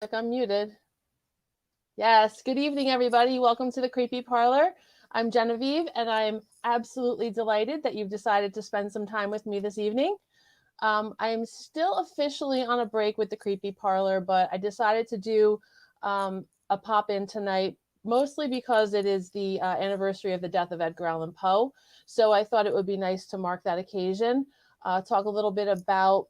Like I'm muted. Yes, good evening, everybody. Welcome to the Creepy Parlor. I'm Genevieve, and I'm absolutely delighted that you've decided to spend some time with me this evening. I am still officially on a break with the Creepy Parlor, but I decided to do a pop in tonight, mostly because it is the anniversary of the death of Edgar Allan Poe. So I thought it would be nice to mark that occasion, talk a little bit about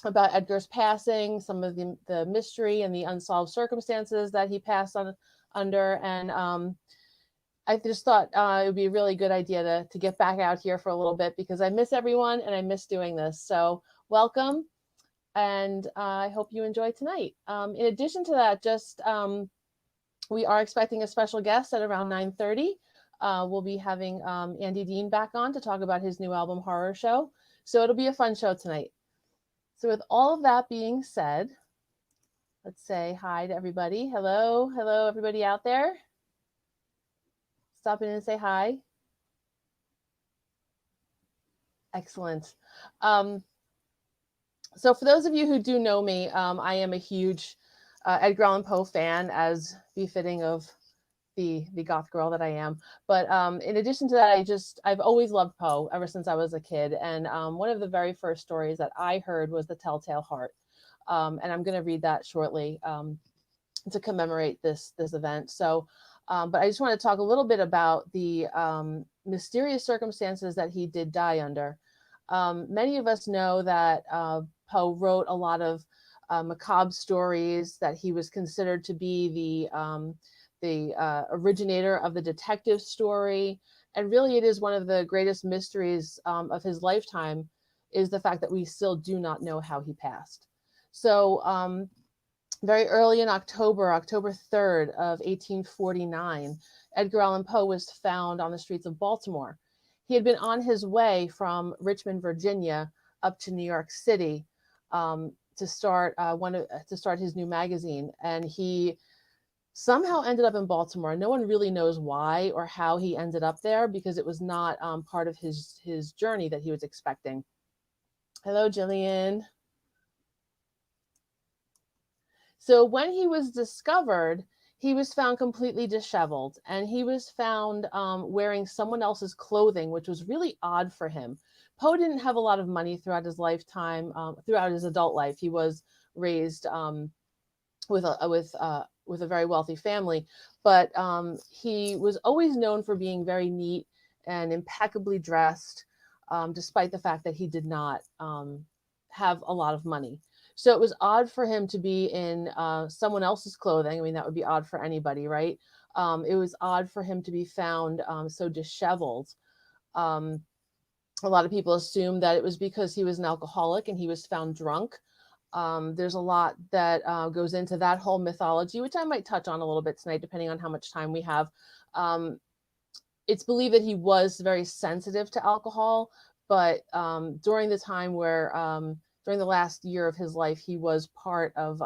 Edgar's passing, some of the mystery and the unsolved circumstances that he passed on under, and I just thought it would be a really good idea to get back out here for a little bit because I miss everyone and I miss doing this. So welcome, and I hope you enjoy tonight. In addition to that, just we are expecting a special guest at around 9:30. We'll be having Andy Dean back on to talk about his new album Horror Show. So it'll be a fun show tonight. So with all of that being said, let's say hi to everybody. Hello, hello, everybody out there. Stop in and say hi. Excellent. Um, so for those of you who do know me, I am a huge Edgar Allan Poe fan, as befitting of the goth girl that I am. But in addition to that, I've always loved Poe ever since I was a kid. And one of the very first stories that I heard was The Telltale Heart. And I'm going to read that shortly to commemorate this event. So, but I just want to talk a little bit about the mysterious circumstances that he did die under. Many of us know that Poe wrote a lot of macabre stories, that he was considered to be the originator of the detective story. And really, it is one of the greatest mysteries of his lifetime is the fact that we still do not know how he passed. So very early in October 3rd of 1849, Edgar Allan Poe was found on the streets of Baltimore. He had been on his way from Richmond, Virginia, up to New York City to start to start his new magazine, and he somehow ended up in Baltimore. No one really knows why or how he ended up there because it was not part of his journey that he was expecting. Hello, Jillian. So when he was discovered, he was found completely disheveled, and he was found wearing someone else's clothing, which was really odd for him. Poe didn't have a lot of money throughout his lifetime, throughout his adult life. He was raised with a very wealthy family, but he was always known for being very neat and impeccably dressed, despite the fact that he did not have a lot of money. So it was odd for him to be in someone else's clothing. I mean, that would be odd for anybody, right? It was odd for him to be found so disheveled. Um, a lot of people assume that it was because he was an alcoholic and he was found drunk. There's a lot that goes into that whole mythology, which I might touch on a little bit tonight, depending on how much time we have. Um, it's believed that he was very sensitive to alcohol, but during the time where during the last year of his life, he was part of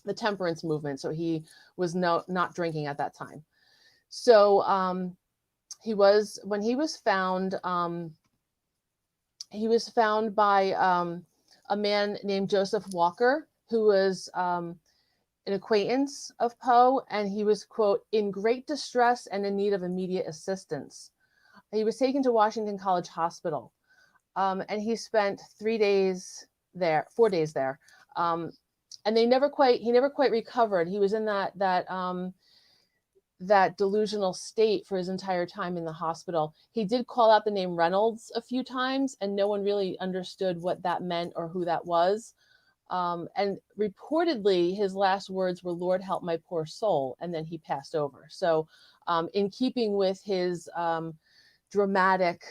the temperance movement, so he was not drinking at that time. So he was when he was found by a man named Joseph Walker, who was an acquaintance of Poe, and he was, quote, in great distress and in need of immediate assistance. He was taken to Washington College Hospital, and he spent 4 days there, and he never quite recovered. He was in that delusional state for his entire time in the hospital. He did call out the name Reynolds a few times, and no one really understood what that meant or who that was. And reportedly, his last words were, Lord, help my poor soul. And then he passed over. So, in keeping with his dramatic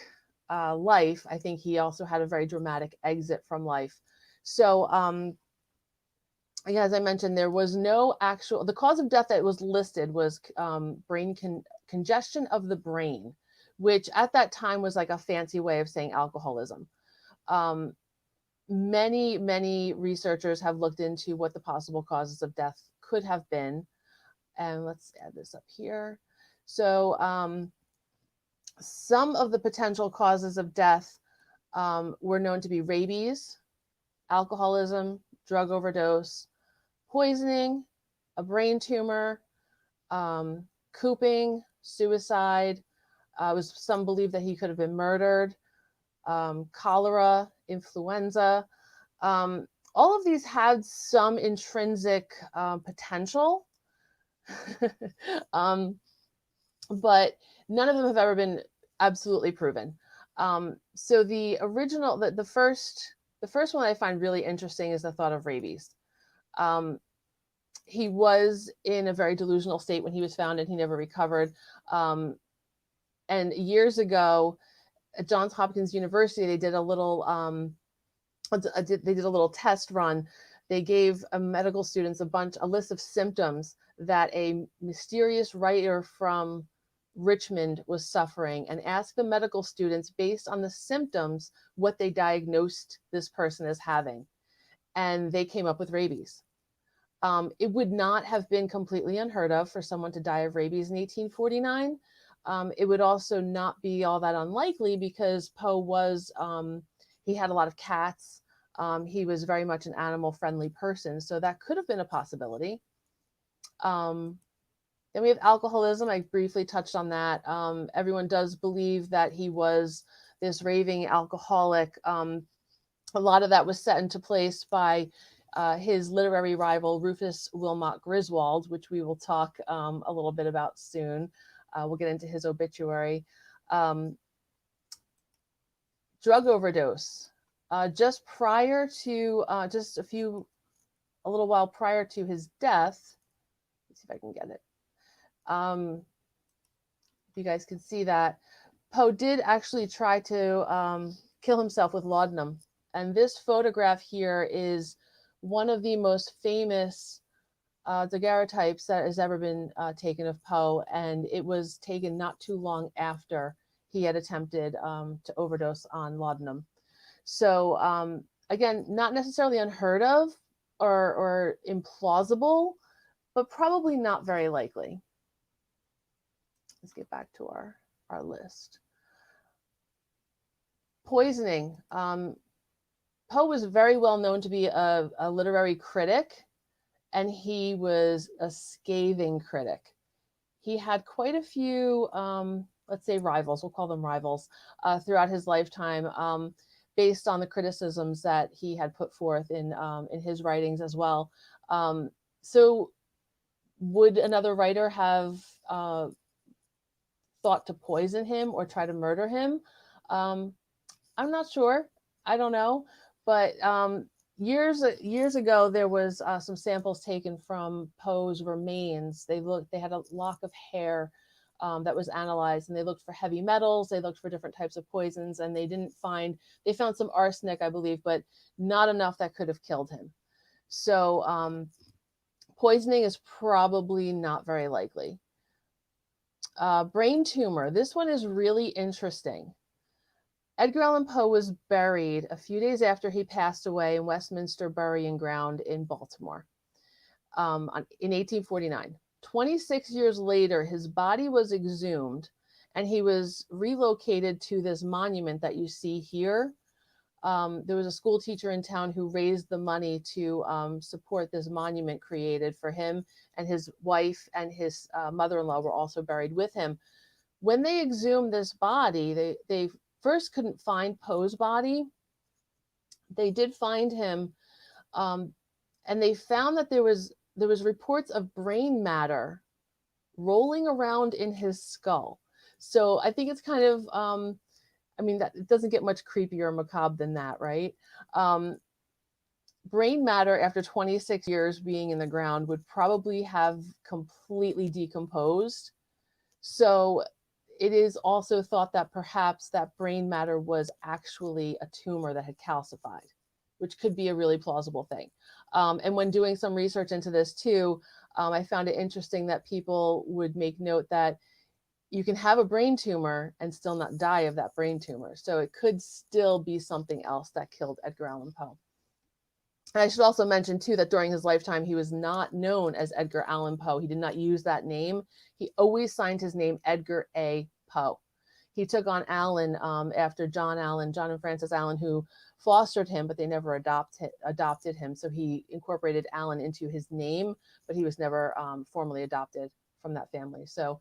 life, I think he also had a very dramatic exit from life. So, yeah, as I mentioned, there was no the cause of death that was listed was brain congestion of the brain, which at that time was like a fancy way of saying alcoholism. Um, many researchers have looked into what the possible causes of death could have been. And let's add this up here. So some of the potential causes of death were known to be rabies, alcoholism, drug overdose, poisoning, a brain tumor, cooping, suicide. Some believe that he could have been murdered, cholera, influenza. All of these had some intrinsic potential, but none of them have ever been absolutely proven. So the original, the first one I find really interesting is the thought of rabies. He was in a very delusional state when he was found, and he never recovered. And years ago, at Johns Hopkins University, they did a little test run. They gave medical students a list of symptoms that a mysterious writer from Richmond was suffering, and asked the medical students, based on the symptoms, what they diagnosed this person as having. And they came up with rabies. It would not have been completely unheard of for someone to die of rabies in 1849. It would also not be all that unlikely, because Poe was, he had a lot of cats. He was very much an animal-friendly person, so that could have been a possibility. Then we have alcoholism. I briefly touched on that. Everyone does believe that he was this raving alcoholic. A lot of that was set into place by his literary rival, Rufus Wilmot Griswold, which we will talk a little bit about soon. We'll get into his obituary. Drug overdose. Just prior to, a little while prior to his death, let's see if I can get it. You guys can see that Poe did actually try to kill himself with laudanum. And this photograph here is one of the most famous daguerreotypes that has ever been taken of Poe. And it was taken not too long after he had attempted to overdose on laudanum. So again, not necessarily unheard of or implausible, but probably not very likely. Let's get back to our list. Poisoning. Poe was very well known to be a literary critic, and he was a scathing critic. He had quite a few, let's say rivals, we'll call them rivals, throughout his lifetime, based on the criticisms that he had put forth in his writings as well. So would another writer have thought to poison him or try to murder him? I'm not sure. I don't know. But years ago, there was some samples taken from Poe's remains. They had a lock of hair that was analyzed, and they looked for heavy metals. They looked for different types of poisons, and they found some arsenic, I believe, but not enough that could have killed him. So poisoning is probably not very likely. Brain tumor. This one is really interesting. Edgar Allan Poe was buried a few days after he passed away in Westminster Burying Ground in Baltimore in 1849. 26 years later, his body was exhumed, and he was relocated to this monument that you see here. There was a school teacher in town who raised the money to support this monument created for him, and his wife and his mother-in-law were also buried with him. When they exhumed this body, they first couldn't find Poe's body. They did find him, and they found that there was reports of brain matter rolling around in his skull. So I think it's kind of, that it doesn't get much creepier or macabre than that, right? Brain matter after 26 years being in the ground would probably have completely decomposed. So it is also thought that perhaps that brain matter was actually a tumor that had calcified, which could be a really plausible thing. And when doing some research into this too, I found it interesting that people would make note that you can have a brain tumor and still not die of that brain tumor. So it could still be something else that killed Edgar Allan Poe. And I should also mention too that during his lifetime, he was not known as Edgar Allan Poe. He did not use that name. He always signed his name Edgar A. Poe. he took on Allan after John and Frances Allan, who fostered him, but they never adopted him. So he incorporated Allan into his name, but he was never formally adopted from that family. So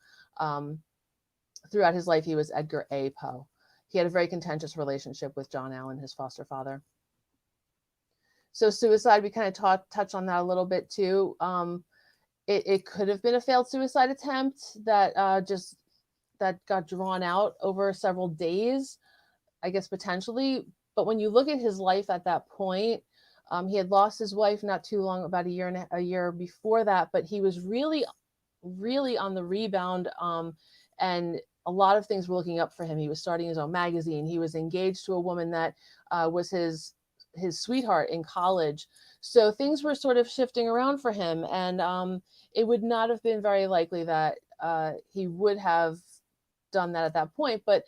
throughout his life, he was Edgar A. Poe. He had a very contentious relationship with John Allan, his foster father. So suicide, we kind of touch on that a little bit too. It could have been a failed suicide attempt that that got drawn out over several days, I guess potentially. But when you look at his life at that point, he had lost his wife not too long, about a year before that. But he was really, really on the rebound, and a lot of things were looking up for him. He was starting his own magazine. He was engaged to a woman that was his sweetheart in college. So things were sort of shifting around for him, and it would not have been very likely that he would have done that at that point. But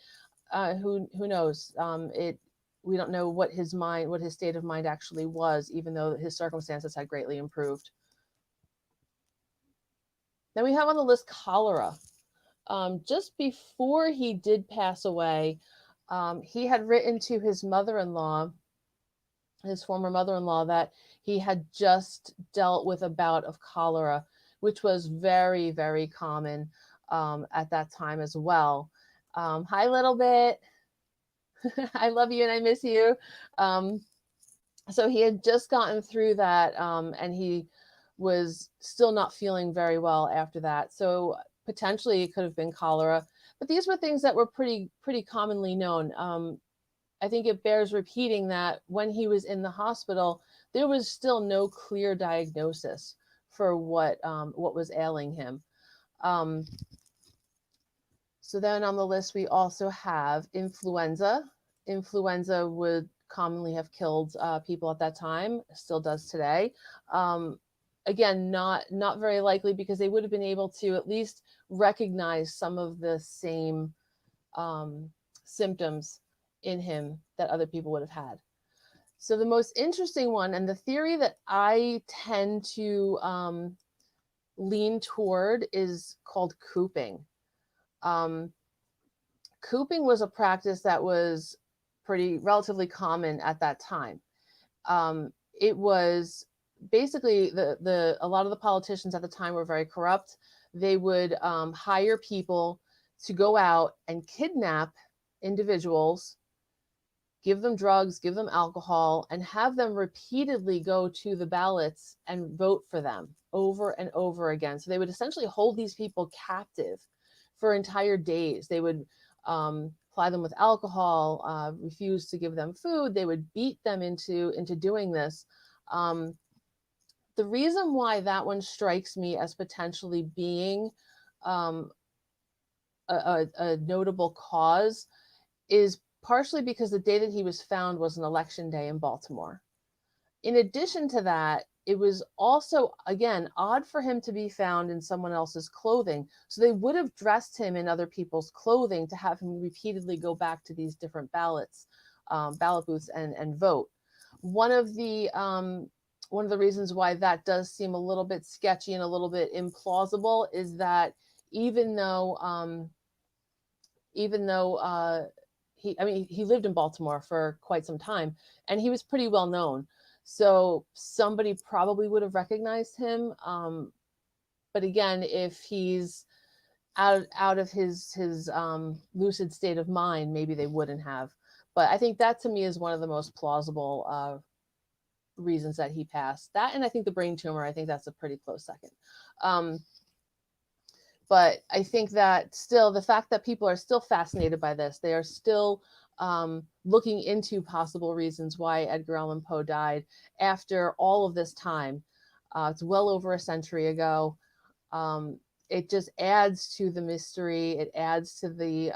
who knows? We don't know what his state of mind actually was, even though his circumstances had greatly improved. Then we have on the list cholera. Just before he did pass away, he had written to his mother-in-law, his former mother-in-law, that he had just dealt with a bout of cholera, which was very, very common at that time as well. Hi, little bit. I love you and I miss you. So he had just gotten through that, and he was still not feeling very well after that. So potentially it could have been cholera, but these were things that were pretty commonly known. I think it bears repeating that when he was in the hospital, there was still no clear diagnosis for what was ailing him. So then on the list, we also have influenza. Influenza would commonly have killed people at that time, still does today. Again, not very likely, because they would have been able to at least recognize some of the same symptoms in him that other people would have had. So the most interesting one, and the theory that I tend to lean toward, is called cooping. Cooping was a practice that was relatively common at that time. It was basically a lot of the politicians at the time were very corrupt. They would hire people to go out and kidnap individuals, give them drugs, give them alcohol, and have them repeatedly go to the ballots and vote for them over and over again. So they would essentially hold these people captive for entire days. They would ply them with alcohol, refuse to give them food. They would beat them into doing this. The reason why that one strikes me as potentially being a notable cause is partially because the day that he was found was an election day in Baltimore. In addition to that, it was also, again, odd for him to be found in someone else's clothing. So they would have dressed him in other people's clothing to have him repeatedly go back to these different ballot booths and vote. One of the reasons why that does seem a little bit sketchy and a little bit implausible is that even though he lived in Baltimore for quite some time, and he was pretty well known. So somebody probably would have recognized him. But again, if he's out of his lucid state of mind, maybe they wouldn't have. But I think that to me is one of the most plausible reasons that he passed. That, and I think the brain tumor, I think that's a pretty close second. But I think that still, the fact that people are still fascinated by this, they are still looking into possible reasons why Edgar Allan Poe died after all of this time. It's well over a century ago. It just adds to the mystery. It adds to the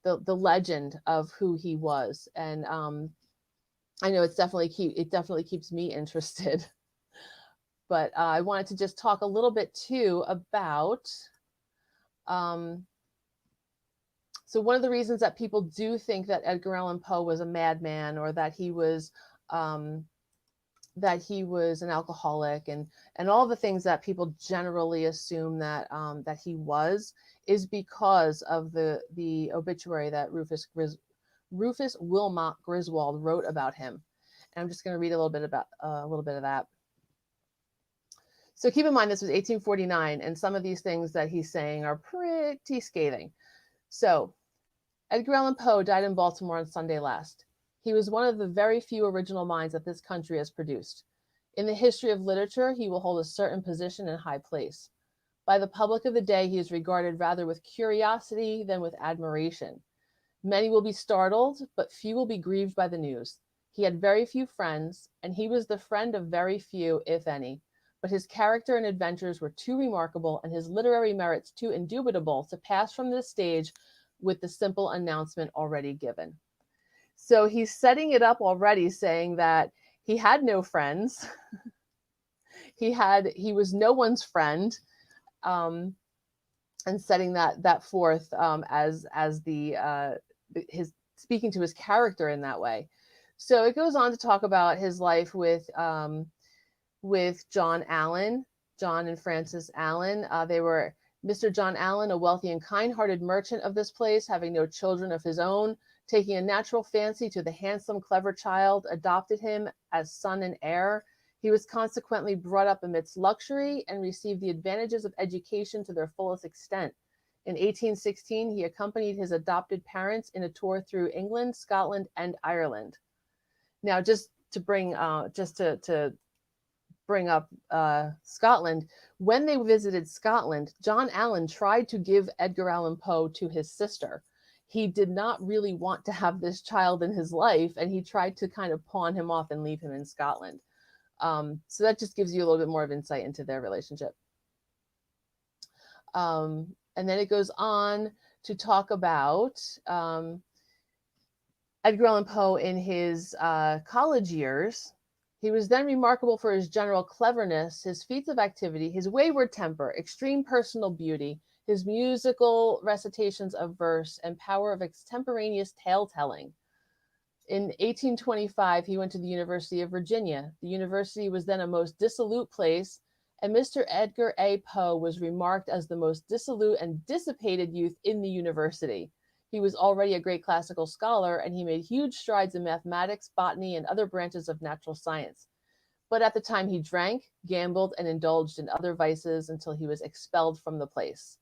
legend of who he was, and I know it definitely keeps me interested. But I wanted to just talk a little bit too about. So one of the reasons that people do think that Edgar Allan Poe was a madman, or that he was that he was an alcoholic and all the things that people generally assume that that he was is because of the obituary that Rufus Wilmot Griswold wrote about him. And I'm just going to read a little bit of that. So keep in mind this was 1849, and some of these things that he's saying are pretty scathing. So Edgar Allan Poe died in Baltimore on Sunday last. He was one of the very few original minds that this country has produced. In the history of literature, he will hold a certain position and high place. By the public of the day, he is regarded rather with curiosity than with admiration. Many will be startled, but few will be grieved by the news. He had very few friends, and he was the friend of very few, if any. But his character and adventures were too remarkable, and his literary merits too indubitable to pass from the stage with the simple announcement already given. So he's setting it up already, saying that he had no friends. He was no one's friend, and setting that forth as the his speaking to his character in that way. So it goes on to talk about his life with John Allan, John and Frances Allan. They were Mr. John Allan, a wealthy and kind-hearted merchant of this place, having no children of his own, taking a natural fancy to the handsome, clever child, adopted him as son and heir. He was consequently brought up amidst luxury and received the advantages of education to their fullest extent. In 1816, he accompanied his adopted parents in a tour through England, Scotland, and Ireland. Now, just to bring up Scotland, when they visited Scotland, John Allan tried to give Edgar Allan Poe to his sister. He did not really want to have this child in his life, and he tried to kind of pawn him off and leave him in Scotland. So that just gives you a little bit more of insight into their relationship. And then it goes on to talk about Edgar Allan Poe in his college years. He was then remarkable for his general cleverness, his feats of activity, his wayward temper, extreme personal beauty, his musical recitations of verse, and power of extemporaneous tale-telling. In 1825, he went to the University of Virginia. The university was then a most dissolute place, and Mr. Edgar A. Poe was remarked as the most dissolute and dissipated youth in the university. He was already a great classical scholar, and he made huge strides in mathematics, botany, and other branches of natural science. But at the time he drank, gambled, and indulged in other vices until he was expelled from the place.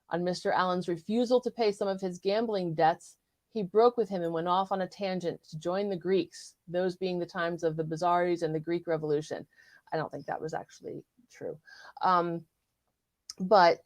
On Mr. Allan's refusal to pay some of his gambling debts, he broke with him and went off on a tangent to join the Greeks, those being the times of the Bazaars and the Greek Revolution. I don't think that was actually true. But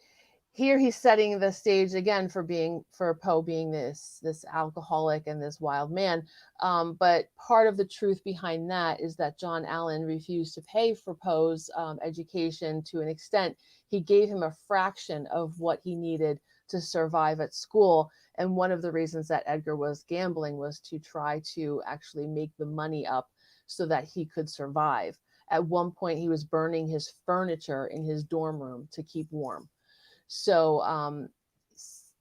here he's setting the stage again for Poe being this alcoholic and this wild man. But part of the truth behind that is that John Allan refused to pay for Poe's education to an extent. He gave him a fraction of what he needed to survive at school. And one of the reasons that Edgar was gambling was to try to actually make the money up so that he could survive. At one point, he was burning his furniture in his dorm room to keep warm. So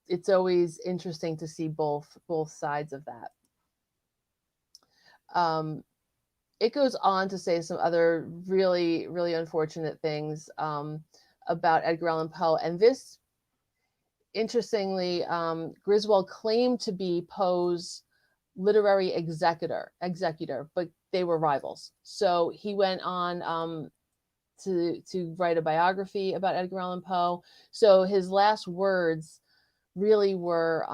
it's always interesting to see both sides of that. It goes on to say some other really, really unfortunate things about Edgar Allan Poe. And this, interestingly, Griswold claimed to be Poe's literary executor, but they were rivals. So he went on to write a biography about Edgar Allan Poe. So his last words really were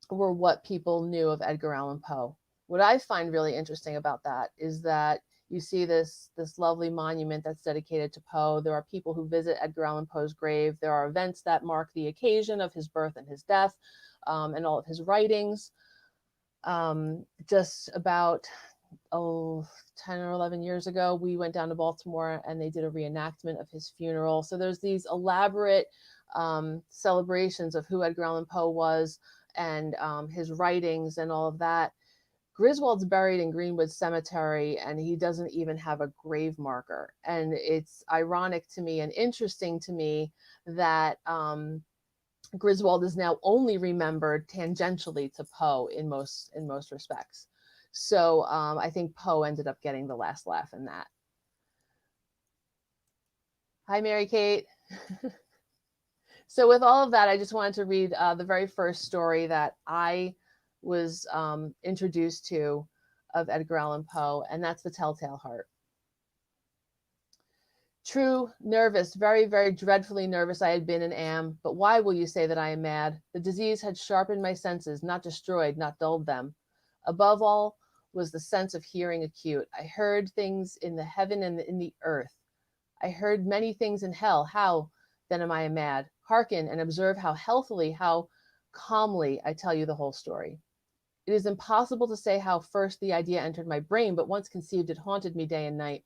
what people knew of Edgar Allan Poe. What I find really interesting about that is that you see this lovely monument that's dedicated to Poe. There are people who visit Edgar Allan Poe's grave. There are events that mark the occasion of his birth and his death, and all of his writings. Just about 10 or 11 years ago, we went down to Baltimore and they did a reenactment of his funeral. So there's these elaborate celebrations of who Edgar Allan Poe was and his writings and all of that. Griswold's buried in Greenwood Cemetery, and he doesn't even have a grave marker. And it's ironic to me and interesting to me that Griswold is now only remembered tangentially to Poe in most respects. So I think Poe ended up getting the last laugh in that. Hi, Mary Kate. So with all of that, I just wanted to read the very first story that I was introduced to of Edgar Allan Poe, and that's The Telltale Heart. True, nervous, very, very dreadfully nervous I had been and am, but why will you say that I am mad? The disease had sharpened my senses, not destroyed, not dulled them. Above all was the sense of hearing acute. I heard things in the heaven and in the earth. I heard many things in hell. How, then, am I mad? Hearken and observe how healthily, how calmly I tell you the whole story. It is impossible to say how first the idea entered my brain, but once conceived, it haunted me day and night.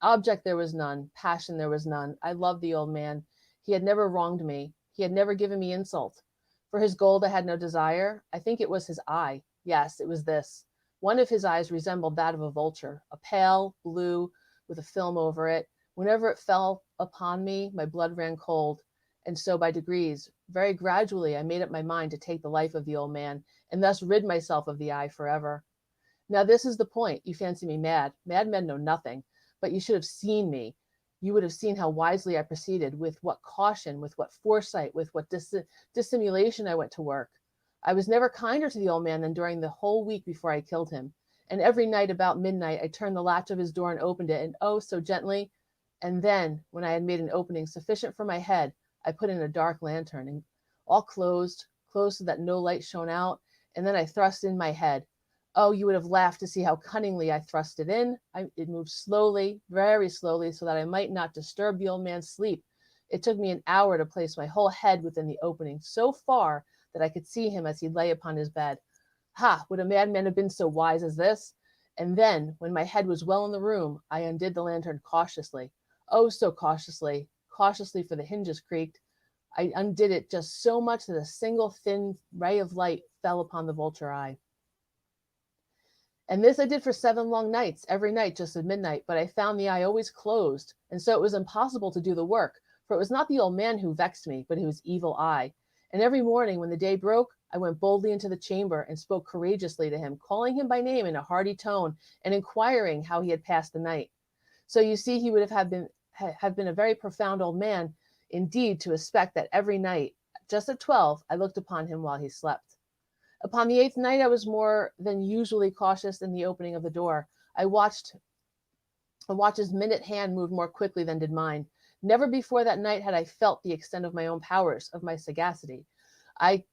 Object there was none, passion there was none. I loved the old man. He had never wronged me. He had never given me insult. For his gold I had no desire. I think it was his eye. Yes, it was this. One of his eyes resembled that of a vulture, a pale blue with a film over it. Whenever it fell upon me, my blood ran cold. And so by degrees, very gradually, I made up my mind to take the life of the old man, and thus rid myself of the eye forever. Now this is the point. You fancy me mad. Mad men know nothing. But you should have seen me. You would have seen how wisely I proceeded, with what caution, with what foresight, with what dissimulation I went to work. I was never kinder to the old man than during the whole week before I killed him. And every night about midnight, I turned the latch of his door and opened it, and oh, so gently. And then, when I had made an opening sufficient for my head, I put in a dark lantern, and all closed so that no light shone out, and then I thrust in my head. Oh, you would have laughed to see how cunningly I thrust it in. It moved slowly, very slowly, so that I might not disturb the old man's sleep. It took me an hour to place my whole head within the opening, so far that I could see him as he lay upon his bed. Ha! Would a madman have been so wise as this? And then, when my head was well in the room, I undid the lantern cautiously. Oh, so cautiously, cautiously, for the hinges creaked. I undid it just so much that a single thin ray of light fell upon the vulture eye. And this I did for 7 long nights, every night just at midnight, but I found the eye always closed, and so it was impossible to do the work, for it was not the old man who vexed me, but his evil eye. And every morning when the day broke, I went boldly into the chamber and spoke courageously to him, calling him by name in a hearty tone, and inquiring how he had passed the night. So you see he would have been a very profound old man, indeed, to expect that every night, just at 12, I looked upon him while he slept. Upon the 8th night, I was more than usually cautious in the opening of the door. I watched his minute hand move more quickly than did mine. Never before that night had I felt the extent of my own powers, of my sagacity. I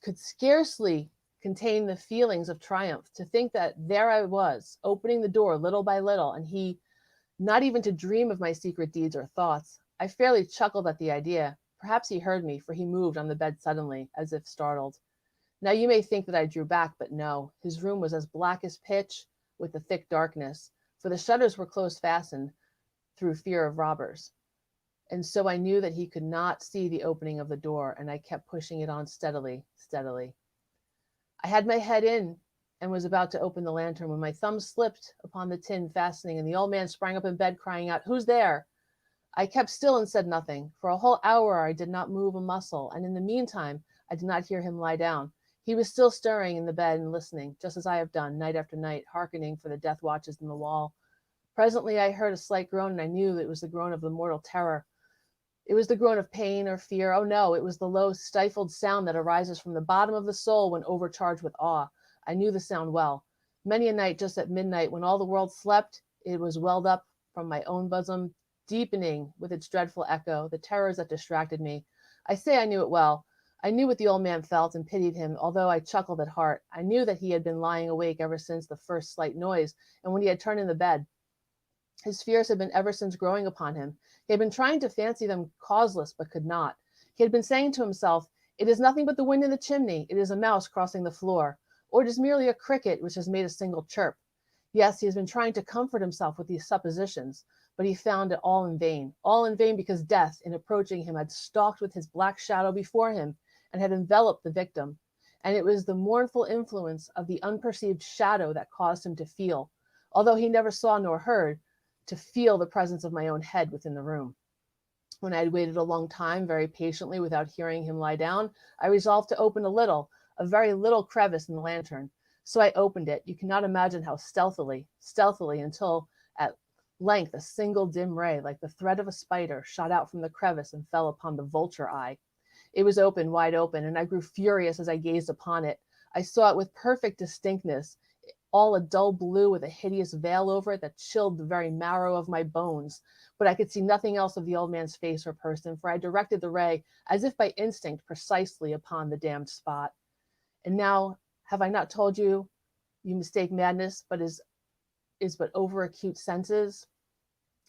could scarcely contain the feelings of triumph to think that there I was, opening the door little by little, and he not even to dream of my secret deeds or thoughts. I fairly chuckled at the idea. Perhaps he heard me, for he moved on the bed suddenly, as if startled. Now you may think that I drew back, but no. His room was as black as pitch, with the thick darkness, for the shutters were close fastened through fear of robbers. And so I knew that he could not see the opening of the door, and I kept pushing it on steadily, steadily. I had my head in and was about to open the lantern when my thumb slipped upon the tin fastening, and the old man sprang up in bed, crying out, "Who's there?" I kept still and said nothing. For a whole hour I did not move a muscle, and in the meantime I did not hear him lie down. He was still stirring in the bed and listening, just as I have done, night after night, hearkening for the death watches in the wall. Presently I heard a slight groan, and I knew that it was the groan of the mortal terror. It was the groan of pain or fear. Oh no, it was the low, stifled sound that arises from the bottom of the soul when overcharged with awe. I knew the sound well. Many a night, just at midnight, when all the world slept, it was welled up from my own bosom, deepening with its dreadful echo the terrors that distracted me. I say I knew it well. I knew what the old man felt and pitied him, although I chuckled at heart. I knew that he had been lying awake ever since the first slight noise, and when he had turned in the bed. His fears had been ever since growing upon him. He had been trying to fancy them causeless, but could not. He had been saying to himself, "It is nothing but the wind in the chimney. It is a mouse crossing the floor. Or it is merely a cricket which has made a single chirp." Yes, he has been trying to comfort himself with these suppositions, but he found it all in vain because death, in approaching him, had stalked with his black shadow before him and had enveloped the victim. And it was the mournful influence of the unperceived shadow that caused him to feel, although he never saw nor heard, to feel the presence of my own head within the room. When I had waited a long time, very patiently, without hearing him lie down, I resolved to open a very little crevice in the lantern. So I opened it. You cannot imagine how stealthily, until at length a single dim ray, like the thread of a spider, shot out from the crevice and fell upon the vulture eye. It was open, wide open, and I grew furious as I gazed upon it. I saw it with perfect distinctness, all a dull blue with a hideous veil over it that chilled the very marrow of my bones. But I could see nothing else of the old man's face or person, for I directed the ray, as if by instinct, precisely upon the damned spot. And now, have I not told you, you mistake madness, but is but over acute senses?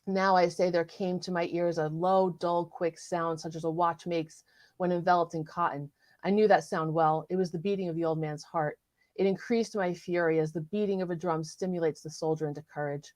Now I say there came to my ears a low, dull, quick sound, such as a watch makes when enveloped in cotton. I knew that sound well. It was the beating of the old man's heart. It increased my fury as the beating of a drum stimulates the soldier into courage.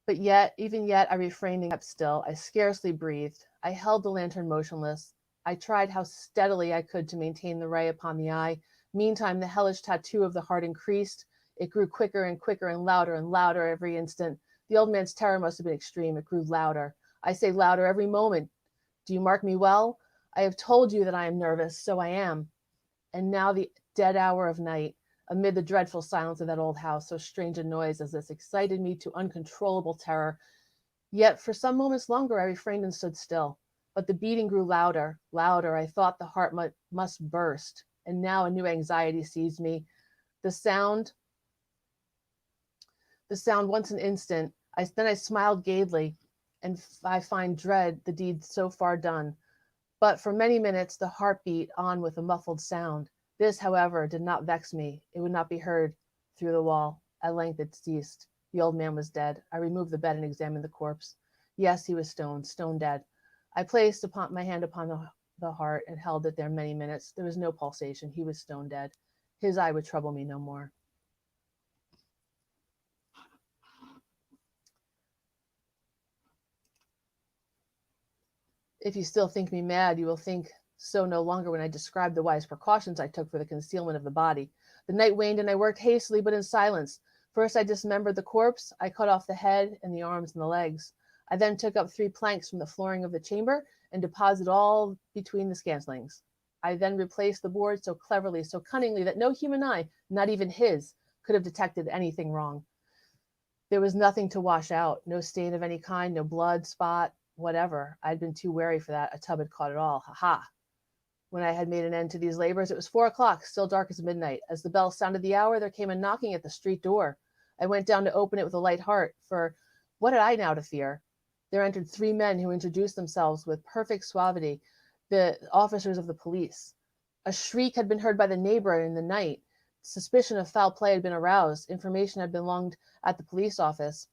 But yet, even yet, I refrained and kept still. I scarcely breathed. I held the lantern motionless. I tried how steadily I could to maintain the ray upon the eye. Meantime, the hellish tattoo of the heart increased. It grew quicker and quicker and louder every instant. The old man's terror must have been extreme. It grew louder. I say louder every moment. Do you mark me well? I have told you that I am nervous, so I am. And now the dead hour of night, amid the dreadful silence of that old house, so strange a noise as this excited me to uncontrollable terror. Yet for some moments longer I refrained and stood still. But the beating grew louder. I thought the heart must burst. And now a new anxiety seized me. The sound once an instant, then I smiled gaily, and I find dread the deed so far done. But for many minutes the heart beat on with a muffled sound. This, however, did not vex me. It would not be heard through the wall. At length it ceased. The old man was dead. I removed the bed and examined the corpse. Yes, he was stone dead. I placed my hand upon the heart and held it there many minutes. There was no pulsation. He was stone dead. His eye would trouble me no more. If you still think me mad, you will think so no longer when I describe the wise precautions I took for the concealment of the body. The night waned and I worked hastily but in silence. First I dismembered the corpse. I cut off the head and the arms and the legs. I then took up 3 planks from the flooring of the chamber and deposited all between the scantlings. I then replaced the board so cleverly, so cunningly, that no human eye, not even his, could have detected anything wrong. There was nothing to wash out, no stain of any kind, no blood spot, whatever. I'd been too wary for that. A tub had caught it all. Ha! When I had made an end to these labors, it was 4 o'clock, still dark as midnight. As the bell sounded the hour, there came a knocking at the street door. I went down to open it with a light heart, for what had I now to fear? There entered 3 men who introduced themselves with perfect suavity, the officers of the police. A shriek had been heard by the neighbor in the night. Suspicion of foul play had been aroused. Information had belonged at the police office,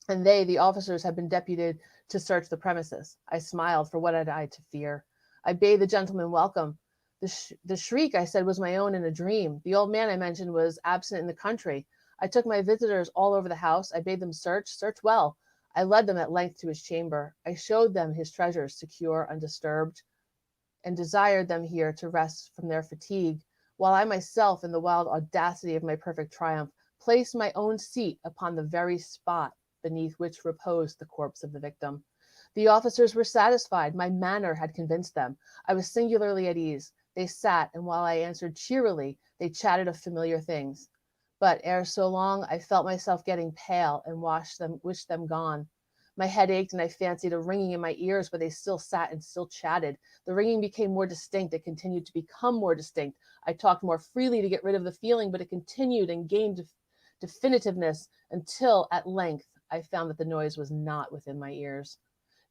and they, the officers, had been deputed to search the premises. I smiled, for what had I to fear? I bade the gentleman welcome. The shriek, I said, was my own in a dream. The old man I mentioned was absent in the country. I took my visitors all over the house. I bade them search well. I led them at length to his chamber. I showed them his treasures, secure, undisturbed, and desired them here to rest from their fatigue, while I myself, in the wild audacity of my perfect triumph, placed my own seat upon the very spot beneath which reposed the corpse of the victim. The officers were satisfied. My manner had convinced them. I was singularly at ease. They sat, and while I answered cheerily, they chatted of familiar things. But ere so long, I felt myself getting pale and wished them gone. My head ached, and I fancied a ringing in my ears, but they still sat and still chatted. The ringing became more distinct. It continued to become more distinct. I talked more freely to get rid of the feeling, but it continued and gained definitiveness until, at length, I found that the noise was not within my ears.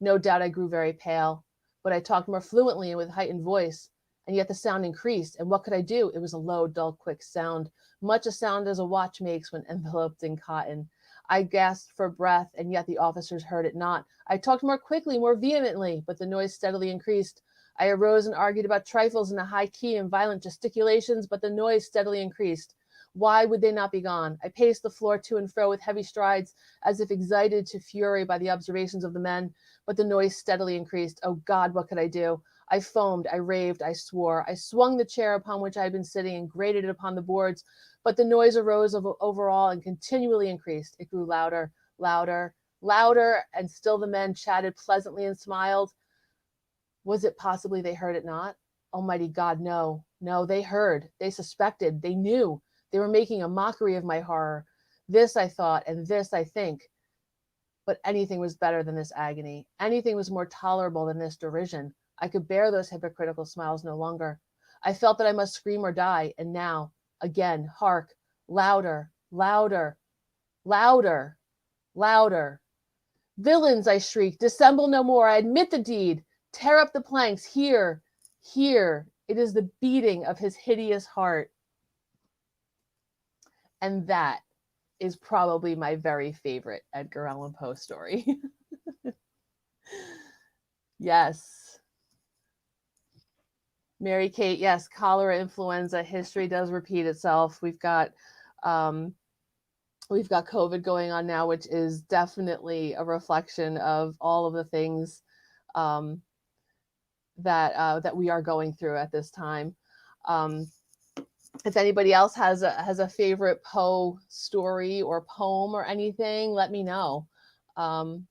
No doubt I grew very pale, but I talked more fluently and with heightened voice, and yet the sound increased. And what could I do? It was a low, dull, quick sound, much a sound as a watch makes when enveloped in cotton. I gasped for breath, and yet the officers heard it not. I talked more quickly, more vehemently, but the noise steadily increased. I arose and argued about trifles in a high key and violent gesticulations, but the noise steadily increased. Why would they not be gone? I paced the floor to and fro with heavy strides, as if excited to fury by the observations of the men, but the noise steadily increased. Oh God, what could I do? I foamed, I raved, I swore. I swung the chair upon which I had been sitting and grated it upon the boards, but the noise arose over all and continually increased. It grew louder, and still the men chatted pleasantly and smiled. Was it possibly they heard it not? Almighty God, no, they heard, they suspected, they knew. They were making a mockery of my horror. This I thought, and this I think. But anything was better than this agony. Anything was more tolerable than this derision. I could bear those hypocritical smiles no longer. I felt that I must scream or die, and now, again, hark, louder, louder, louder, louder. Villains, I shrieked, dissemble no more. I admit the deed. Tear up the planks. Here, here. It is the beating of his hideous heart. And that is probably my very favorite Edgar Allan Poe story. Yes. Mary Kate, yes, cholera, influenza, history does repeat itself. We've got COVID going on now, which is definitely a reflection of all of the things that we are going through at this time. If anybody else has a favorite Poe story or poem or anything, let me know. I'm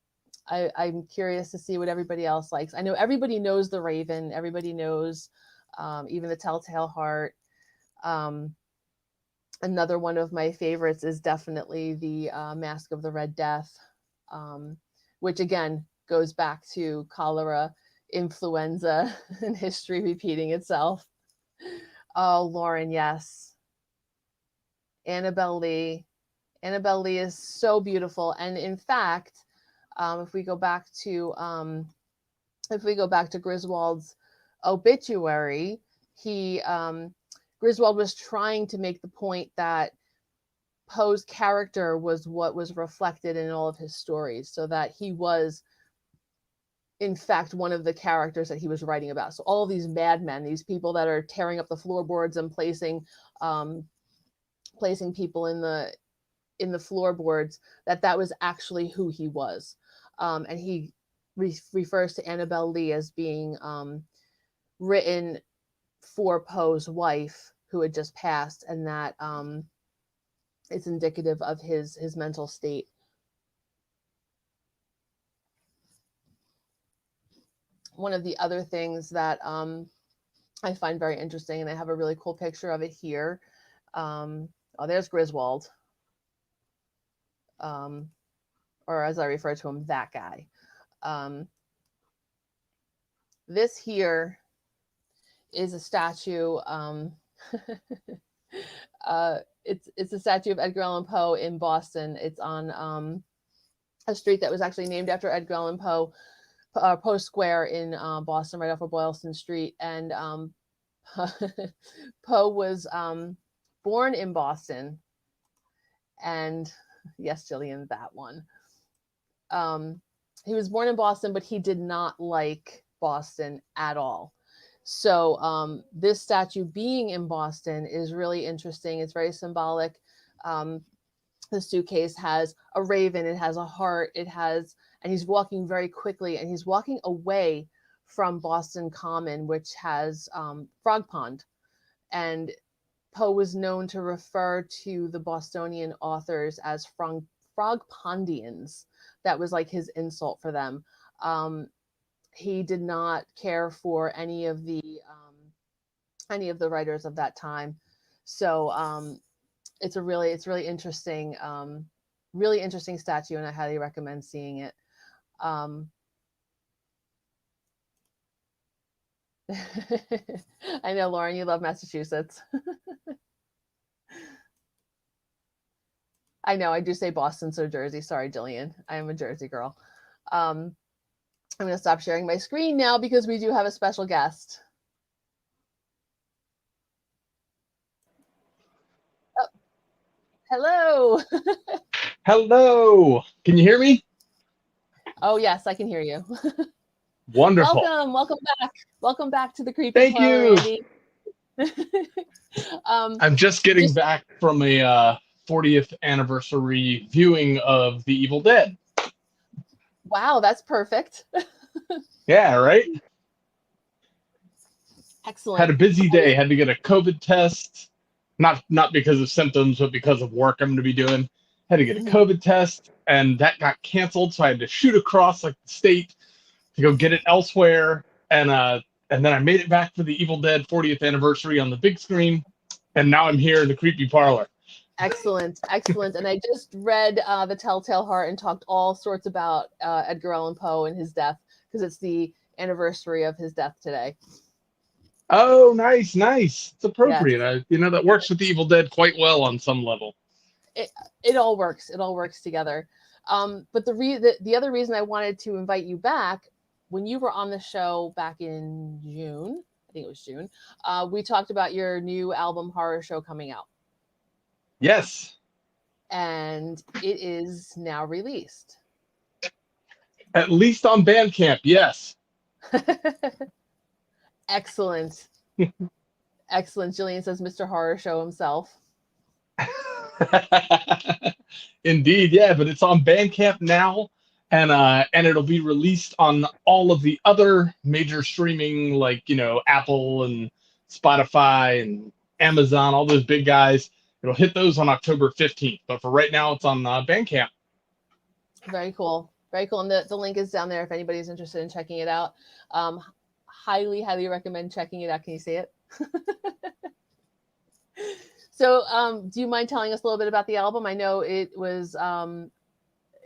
curious to see what everybody else likes. I know everybody knows The Raven. Everybody knows even The Telltale Heart. Another one of my favorites is definitely the Mask of the Red Death, which again goes back to cholera, influenza, and history repeating itself. Oh, Lauren, yes. Annabelle Lee. Annabelle Lee is so beautiful. And in fact, if we go back to Griswold's obituary, Griswold was trying to make the point that Poe's character was what was reflected in all of his stories, so that he was, in fact, one of the characters that he was writing about. So all of these madmen, these people that are tearing up the floorboards and placing people in the floorboards, that was actually who he was. And he refers to Annabelle Lee as being written for Poe's wife, who had just passed, and that it's indicative of his mental state. One of the other things that I find very interesting, and I have a really cool picture of it here. Oh, there's Griswold. Or as I refer to him, that guy. This here is a statue. It's a statue of Edgar Allan Poe in Boston. It's on a street that was actually named after Edgar Allan Poe, Poe Square in Boston, right off of Boylston Street. And Poe was born in Boston. And yes, Jillian, that one. He was born in Boston, but he did not like Boston at all. So this statue being in Boston is really interesting. It's very symbolic. The suitcase has a raven, it has a heart, and he's walking very quickly, and he's walking away from Boston Common, which has Frog Pond. And Poe was known to refer to the Bostonian authors as Frog Pondians. That was like his insult for them. He did not care for any of the writers of that time. So it's really interesting, really interesting statue, and I highly recommend seeing it. I know, Lauren, you love Massachusetts. I know, I do say Boston, so Jersey. Sorry, Jillian. I am a Jersey girl. I'm going to stop sharing my screen now because we do have a special guest. Oh, hello. Hello. Can you hear me? Oh, yes, I can hear you. Wonderful. Welcome back. Welcome back to the Creepy Thank Parlor, you. Andy. I'm just getting back from a 40th anniversary viewing of The Evil Dead. Wow, that's perfect. Yeah, right? Excellent. Had a busy day. Had to get a COVID test. Not because of symptoms, but because of work I'm going to be doing. Had to get a COVID test, and that got canceled, so I had to shoot across like the state to go get it elsewhere. And and then I made it back for the Evil Dead 40th anniversary on the big screen, and now I'm here in the creepy parlor. Excellent, excellent. And I just read The Telltale Heart and talked all sorts about Edgar Allan Poe and his death, because it's the anniversary of his death today. Oh, nice, nice. It's appropriate. Yes. That works with the Evil Dead quite well on some level. It all works. It all works together. But the other reason I wanted to invite you back, when you were on the show back in June, I think it was June, we talked about your new album Horror Show coming out. Yes. And it is now released. At least on Bandcamp, yes. Excellent. Excellent. Jillian says Mr. Horror Show himself. Indeed, yeah, but it's on Bandcamp now, and it'll be released on all of the other major streaming, like, Apple and Spotify and Amazon, all those big guys. It'll hit those on October 15th, but for right now, it's on Bandcamp. Very cool. Very cool. And the link is down there if anybody's interested in checking it out. Highly, highly recommend checking it out. Can you see it? So, do you mind telling us a little bit about the album? I know it was,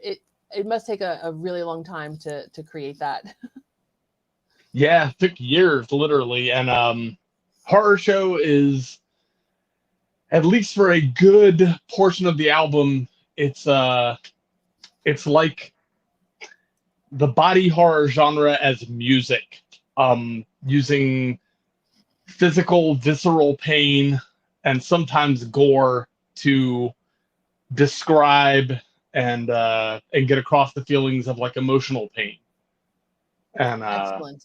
it must take a really long time to create that. Yeah, it took years, literally. And Horror Show is, at least for a good portion of the album, it's like the body horror genre as music, using physical, visceral pain and sometimes gore to describe and get across the feelings of like emotional pain. And Excellent.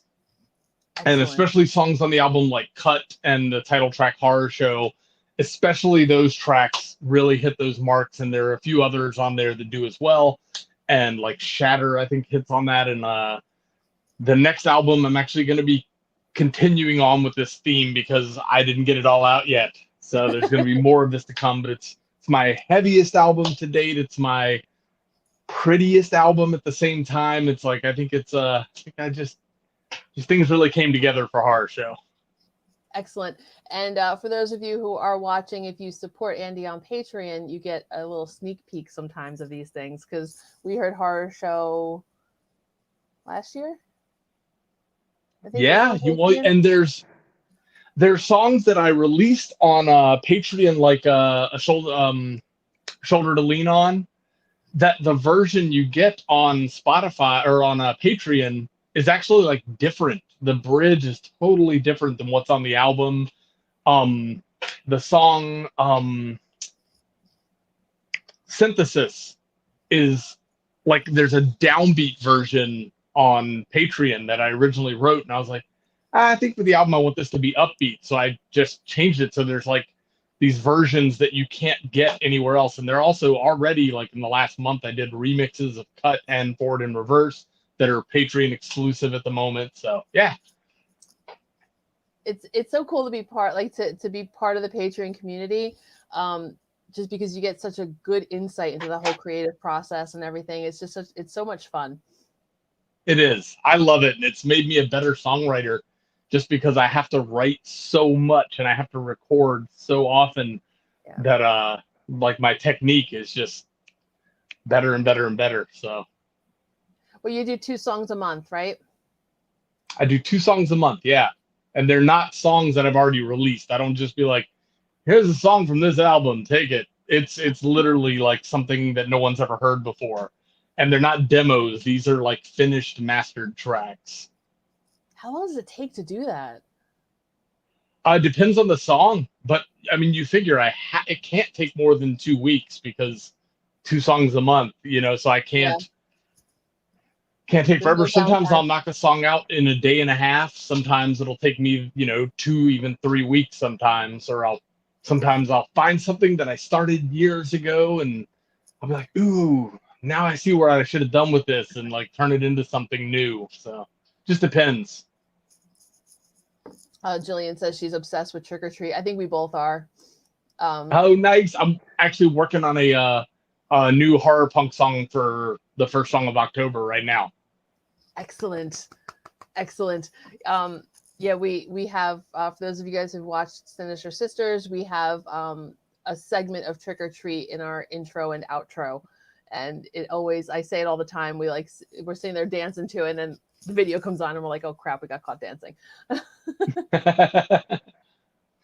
and especially songs on the album like Cut and the title track Horror Show, especially those tracks really hit those marks, and there are a few others on there that do as well. And like Shatter, I think, hits on that. And the next album, I'm actually going to be continuing on with this theme because I didn't get it all out yet. So there's going to be more of this to come, but it's my heaviest album to date. It's my prettiest album at the same time. It's like, I think I just things really came together for Horror Show. Excellent. And for those of you who are watching, if you support Andy on Patreon, you get a little sneak peek sometimes of these things, because we heard Horror Show last year. Yeah, and there's songs that I released on Patreon, like a shoulder to lean on, that the version you get on Spotify or on Patreon is actually like different. The bridge is totally different than what's on the album. The song Synthesis is like, there's a downbeat version on Patreon that I originally wrote, and I was like, I think for the album I want this to be upbeat, so I just changed it so there's like these versions that you can't get anywhere else. And they're also already, like in the last month, I did remixes of Cut and Forward and Reverse that are Patreon exclusive at the moment. So yeah, it's so cool to be part, like to be part of the Patreon community, just because you get such a good insight into the whole creative process and everything. It's just it's so much fun. It is. I love it, and it's made me a better songwriter, just because I have to write so much and I have to record so often. Yeah. That like my technique is just better and better and better. So, well, you do 2 songs a month, right? I do 2 songs a month, yeah. And they're not songs that I've already released. I don't just be like, here's a song from this album, take it. It's literally like something that no one's ever heard before. And they're not demos. These are like finished, mastered tracks. How long does it take to do that? It depends on the song, but I mean, you figure it can't take more than 2 weeks, because 2 songs a month, so I can't take forever. Sometimes I'll knock a song out in a day and a half. Sometimes it'll take me, 2, even 3 weeks sometimes, or sometimes I'll find something that I started years ago and I'll be like, ooh, now I see where I should have done with this, and like turn it into something new. So just depends. Jillian says she's obsessed with Trick or Treat. I think we both are. Oh, nice. I'm actually working on a new horror punk song for the first song of October right now. Excellent. Excellent. Yeah, we have for those of you guys who've watched Sinister Sisters, we have a segment of Trick or Treat in our intro and outro, and it always, I say it all the time. We're sitting there dancing to it, and then the video comes on, and we're like, oh crap, we got caught dancing.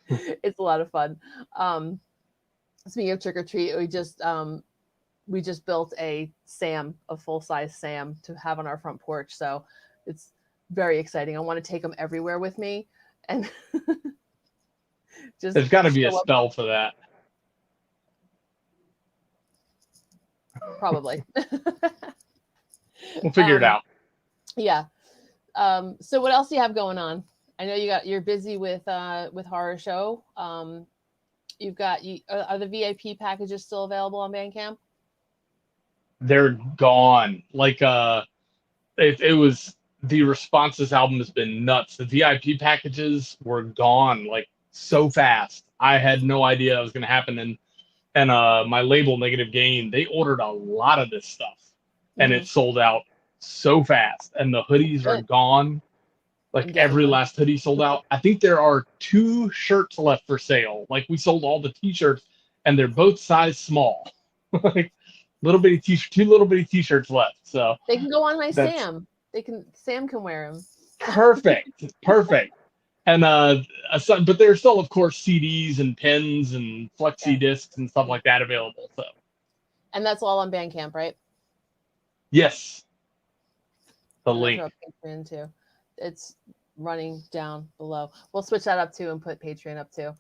It's a lot of fun. Um, Speaking of Trick or Treat, we just built a full size Sam to have on our front porch. So it's very exciting. I want to take them everywhere with me, and just There's got to be a show up. spell for that. Probably. We'll figure it out. Yeah. So what else do you have going on? I know you're busy with horror show. You've got are the VIP packages still available on Bandcamp? They're gone. Like it was, the Responses album has been nuts. The VIP packages were gone like so fast. I had no idea it was going to happen. And my label Negative Gain, they ordered a lot of this stuff, and it sold out so fast. And the hoodies are gone. Like every last hoodie sold out. I think there are 2 shirts left for sale. Like we sold all the t-shirts, and they're both size small. Like little bitty t-shirt, 2 little bitty t-shirts left. So they can go on my Sam. Sam can wear them. Perfect. And but there's still, of course, CDs and pens and flexi discs and stuff like that available. So. And that's all on Bandcamp, right? Yes. The link. Patreon too. It's running down below. We'll switch that up too and put Patreon up too.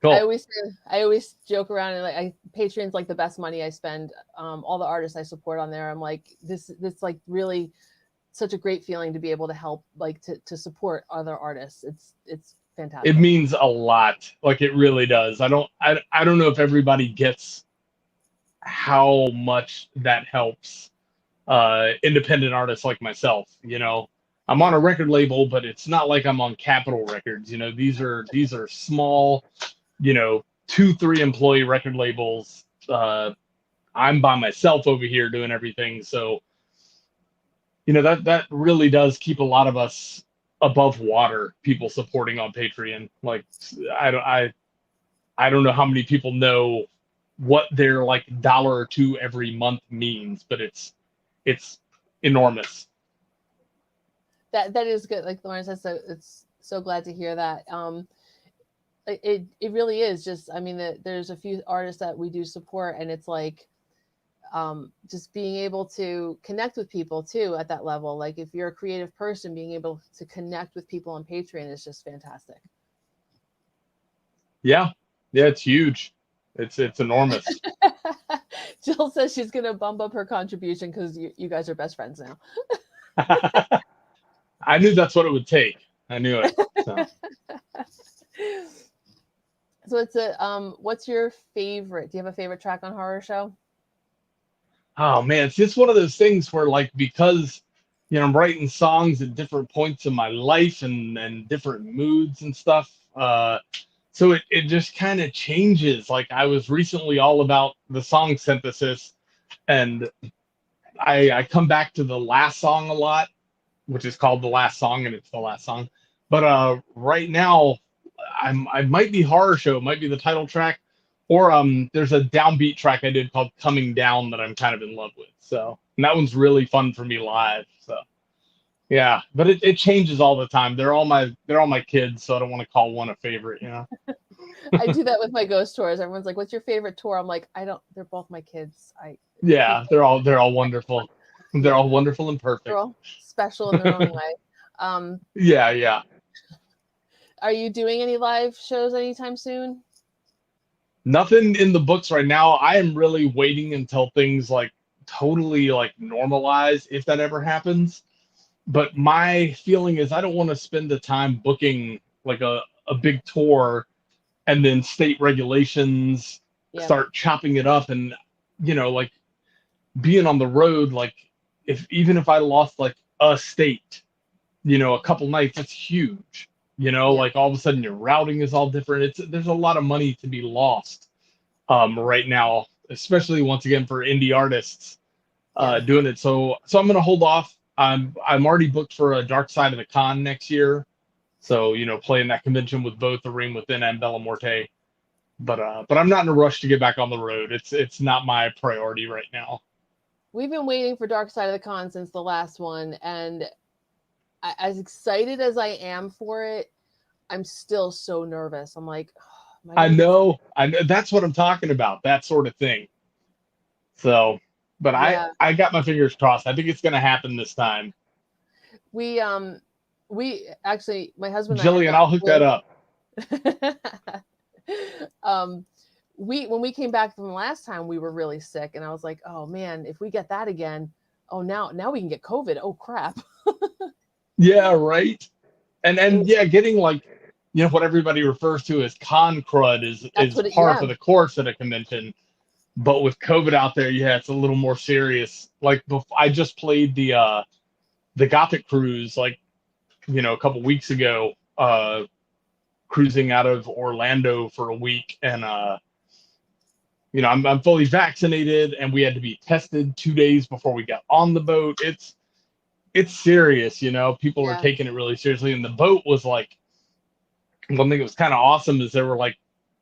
Cool. I always joke around and like Patreon's like the best money I spend. All the artists I support on there, I'm like, this like really such a great feeling to be able to help, like to support other artists. It's fantastic. It means a lot. Like it really does. I don't know if everybody gets how much that helps independent artists like myself. You know, I'm on a record label, but it's not like I'm on Capitol Records. You know, these are small, 2-3 employee record labels. I'm by myself over here doing everything. So, that really does keep a lot of us above water, people supporting on Patreon. Like, I don't know how many people know what their like $1 or $2 every month means, but it's enormous. That is good. Like Lauren says, so it's so glad to hear that. It really is just, I mean, there's a few artists that we do support, and it's like just being able to connect with people too at that level. Like if you're a creative person, being able to connect with people on Patreon is just fantastic. Yeah, it's huge. It's enormous. Jill says she's gonna bump up her contribution because you guys are best friends now. I knew that's what it would take. I knew it. So it's what's your favorite? Do you have a favorite track on Horror Show? Oh man, it's just one of those things where like, because I'm writing songs at different points in my life and different moods and stuff. So it just kind of changes. Like I was recently all about the song synthesis, and I come back to the last song a lot, which is called The Last Song, and it's the last song. But right now, I might be Horror Show, might be the title track, or there's a downbeat track I did called Coming Down that I'm kind of in love with. So, and that one's really fun for me live. So, yeah, but it changes all the time. They're all my kids, so I don't want to call one a favorite. I do that with my ghost tours. Everyone's like, "What's your favorite tour?" I'm like, They're both my kids. Yeah, they're all wonderful. They're all wonderful and perfect. They're all special in their own way. Yeah. Are you doing any live shows anytime soon? Nothing in the books right now. I am really waiting until things like totally like normalize, if that ever happens. But my feeling is I don't want to spend the time booking like a big tour and then state regulations start chopping it up, and like being on the road, like even if I lost like a state, a couple nights, that's huge. Like all of a sudden your routing is all different. There's a lot of money to be lost right now, especially once again for indie artists doing it. So I'm gonna hold off. I'm already booked for a Dark Side of the Con next year, So, playing that convention with both the Ring Within and Bella Morte. But I'm not in a rush to get back on the road. It's not my priority right now. We've been waiting for Dark Side of the Con since the last one, and as excited as I am for it, I'm still so nervous. I'm like, oh, I know. That's what I'm talking about. That sort of thing. So, but yeah. I got my fingers crossed. I think it's going to happen this time. We actually, my husband and Jillian, I'll hook that up. When we came back from the last time, we were really sick, and I was like, oh man, if we get that again, oh now we can get COVID. Oh crap. Yeah, right. And yeah, getting like, what everybody refers to as con crud is par for the course at a convention. But with COVID out there, yeah, it's a little more serious. Like I just played the Gothic cruise like, a couple weeks ago, cruising out of Orlando for a week, and I'm fully vaccinated, and we had to be tested 2 days before we got on the boat. It's serious, people are taking it really seriously. And the boat was like, one thing that was kind of awesome is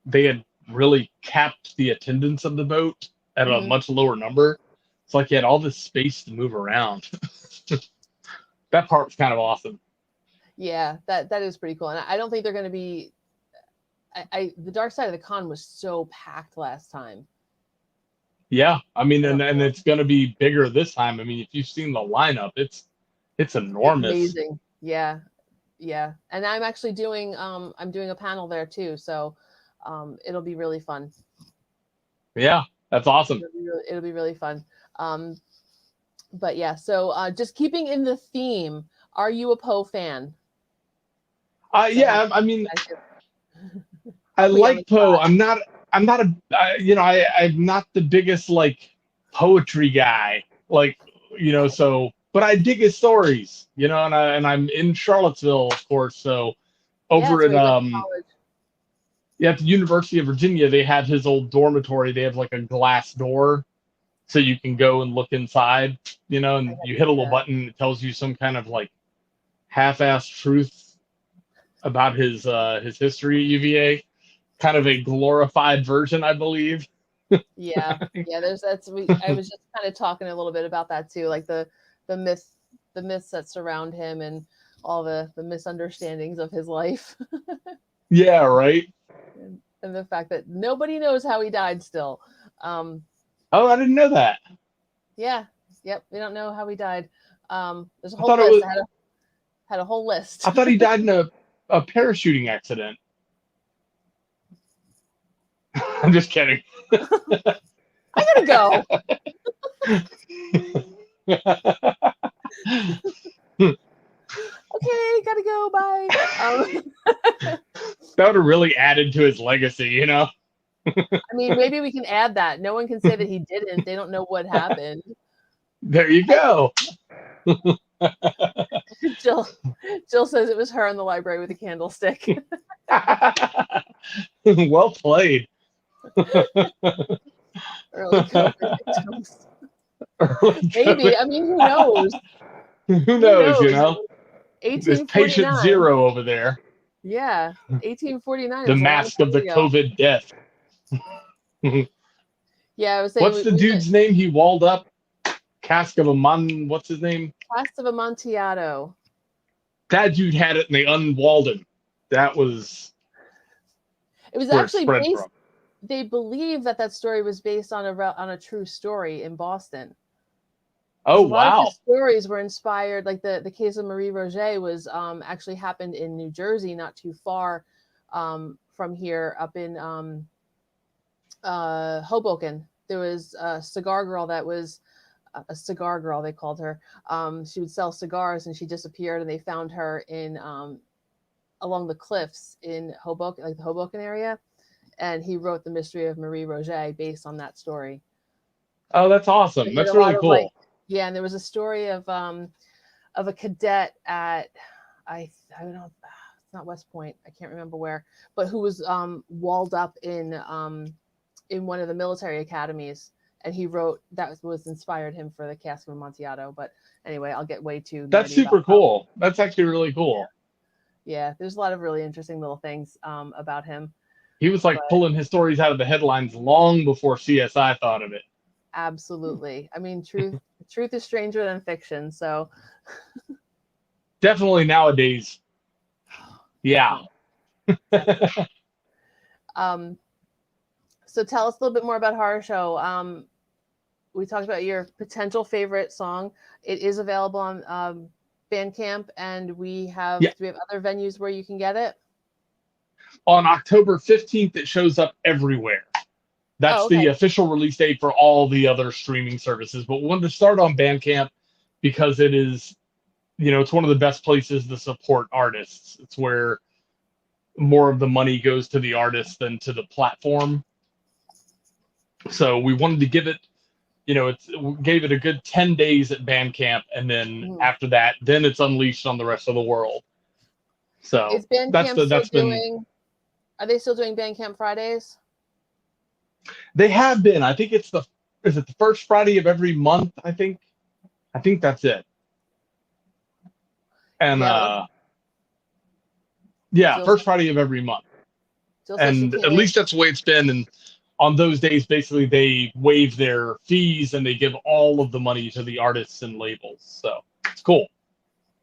they had really capped the attendance of the boat at a much lower number. It's like you had all this space to move around. That part was kind of awesome. Yeah, that is pretty cool. And I don't think they're going to be, the Dark Side of the Con was so packed last time. Yeah, I mean, and it's going to be bigger this time. I mean, if you've seen the lineup, it's enormous. It's amazing. Yeah. And I'm actually doing I'm doing a panel there too, so it'll be really fun. Yeah, that's awesome. It'll be really fun. But yeah, so just keeping in the theme, are you a Poe fan? Yeah, I mean, I like Poe. I'm not I'm not the biggest like poetry guy, like, so, but I dig his stories, and I'm in Charlottesville, of course. So over at at the University of Virginia, they have his old dormitory. They have like a glass door, so you can go and look inside, and you hit a little button. It tells you some kind of like half-assed truth about his history at UVA, kind of a glorified version, I believe. Yeah. I was just kind of talking a little bit about that too, like the myths that surround him and all the misunderstandings of his life. Yeah, right. And the fact that nobody knows how he died still. Oh, I didn't know that. Yeah. Yep. We don't know how he died. There's a whole list. I had a whole list. I thought he died in a parachuting accident. I'm just kidding. I gotta go. Okay, gotta go. Bye. That would have really added to his legacy, I mean, maybe we can add that. No one can say that he didn't. They don't know what happened. There you go. Jill says it was her in the library with a candlestick. Well played. Early COVID victims. Maybe. I mean, who knows? Who knows? There's patient zero over there. Yeah, 1849. The mask of the COVID death. Yeah, I was saying. What's the dude's name he walled up? What's his name? Cask of Amontillado. That dude had it and they unwalled him. It was actually based. They believe that story was based on a true story in Boston. Oh, so a lot wow. of his stories were inspired, like the case of Marie Roget was actually happened in New Jersey, not too far from here, up in Hoboken. There was a cigar girl that was a cigar girl, they called her. She would sell cigars and she disappeared, and they found her in along the cliffs in Hoboken, like the Hoboken area. And he wrote The Mystery of Marie Roget based on that story. Oh, that's awesome. That's really cool. Yeah, and there was a story of a cadet at I don't know, it's not West Point, I can't remember where, but who was walled up in one of the military academies, and he wrote that was inspired him for the Cask of Amontillado. But anyway, I'll get way too. That's super cool. That's actually really cool. Yeah, there's a lot of really interesting little things about him. He was like But pulling his stories out of the headlines long before CSI thought of it. absolutely. I mean, truth is stranger than fiction. So Definitely nowadays. Yeah. definitely. Um, so tell us a little bit more about Horror Show. We talked about your potential favorite song. It is available on Bandcamp, and Yeah. do we have other venues where you can get it? On October 15th, it shows up everywhere. Oh, That's the okay. official release date for all the other streaming services. But we wanted to start on Bandcamp because it is, it's one of the best places to support artists. It's where more of the money goes to the artist than to the platform. So we wanted to give it, we gave it a good 10 days at Bandcamp. And then Mhm. after that, then it's unleashed on the rest of the world. So Is Bandcamp still that's been, doing? Are they still doing Bandcamp Fridays? they have been, I think is it the first Friday of every month? I think that's it. And Yeah, yeah, Jill first said, Friday of every month. Jill said she And can't at wait. least that's the way it's been. And on those days, basically, they waive their fees and they give all of the money to the artists and labels. So it's cool.